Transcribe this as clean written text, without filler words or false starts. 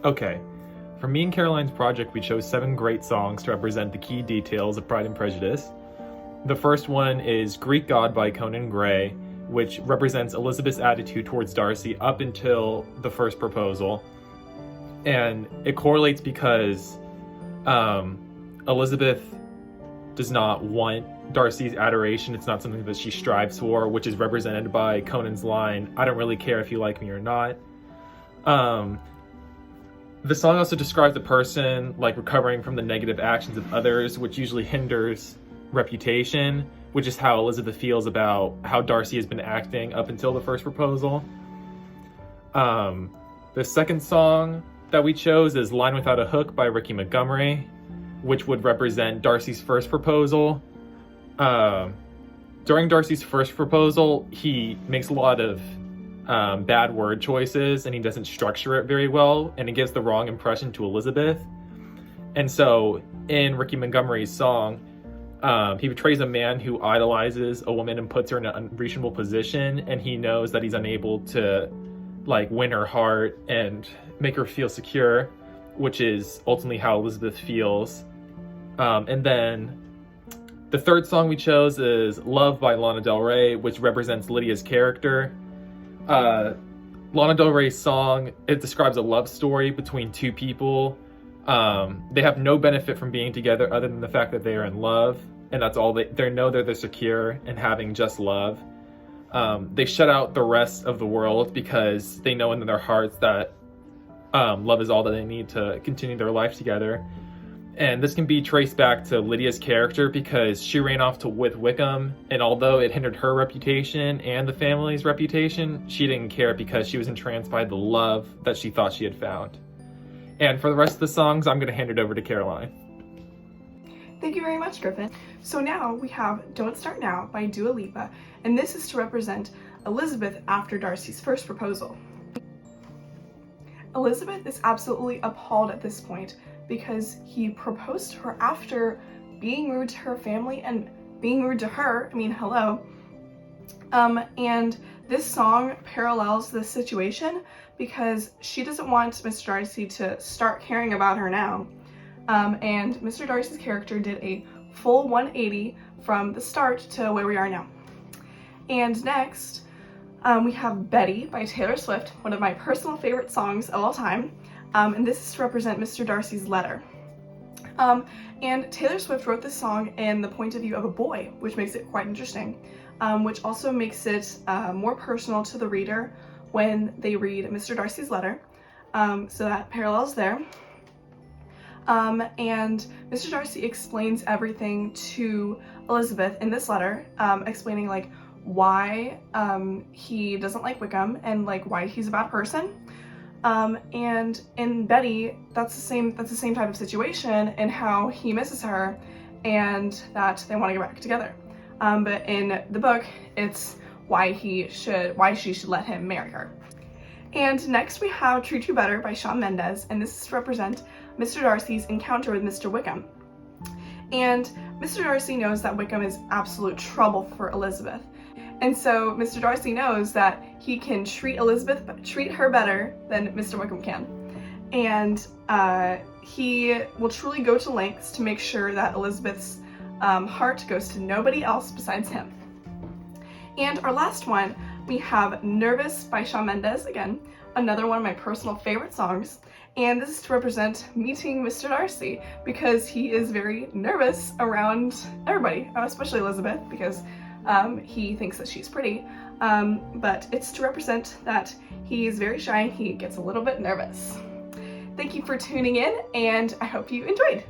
Okay, for me and Caroline's project, we chose 7 great songs to represent the key details of Pride and Prejudice. The first one is Greek God by Conan Gray, which represents Elizabeth's attitude towards Darcy up until the first proposal. And it correlates because Elizabeth does not want Darcy's adoration. It's not something that she strives for, which is represented by Conan's line, "I don't really care if you like me or not." The song also describes a person like recovering from the negative actions of others, which usually hinders reputation, which is how Elizabeth feels about how Darcy has been acting up until the first proposal. The second song that we chose is Line Without a Hook by Ricky Montgomery, which would represent Darcy's first proposal. During Darcy's first proposal, he makes a lot of bad word choices and he doesn't structure it very well, and it gives the wrong impression to Elizabeth. And so in Ricky Montgomery's song, he portrays a man who idolizes a woman and puts her in an unreasonable position, and he knows that he's unable to like win her heart and make her feel secure, which is ultimately how Elizabeth feels. And then the third song we chose is Love by Lana Del Rey, which represents Lydia's character. Lana Del Rey's song, it describes a love story between two people. They have no benefit from being together other than the fact that they are in love, and that's all. They know that they're secure in having just love. They shut out the rest of the world because they know in their hearts that love is all that they need to continue their life together. And this can be traced back to Lydia's character because she ran off with Wickham, and although it hindered her reputation and the family's reputation, she didn't care because she was entranced by the love that she thought she had found. And for the rest of the songs, I'm going to hand it over to Caroline. Thank you very much, Griffin. So now we have Don't Start Now by Dua Lipa, and this is to represent Elizabeth after Darcy's first proposal. Elizabeth is absolutely appalled at this point because he proposed to her after being rude to her family and being rude to her. I mean, hello. And this song parallels this situation because she doesn't want Mr. Darcy to start caring about her now. And Mr. Darcy's character did a full 180 from the start to where we are now. And next, we have Betty by Taylor Swift, one of my personal favorite songs of all time. And this is to represent Mr. Darcy's letter. And Taylor Swift wrote this song in the point of view of a boy, which makes it quite interesting, which also makes it more personal to the reader when they read Mr. Darcy's letter. So that parallels there. And Mr. Darcy explains everything to Elizabeth in this letter, explaining like why he doesn't like Wickham and like why he's a bad person. And in Betty, that's the same type of situation and how he misses her and that they want to get back together. But in the book, it's why she should let him marry her. And next we have Treat You Better by Shawn Mendes, and this is to represent Mr. Darcy's encounter with Mr. Wickham. And Mr. Darcy knows that Wickham is absolute trouble for Elizabeth. And so Mr. Darcy knows that he can treat her better than Mr. Wickham can. And he will truly go to lengths to make sure that Elizabeth's heart goes to nobody else besides him. And our last one, we have Nervous by Shawn Mendes, again, another one of my personal favorite songs. And this is to represent meeting Mr. Darcy because he is very nervous around everybody, especially Elizabeth, because he thinks that she's pretty, but it's to represent that he's very shy and he gets a little bit nervous. Thank you for tuning in, and I hope you enjoyed.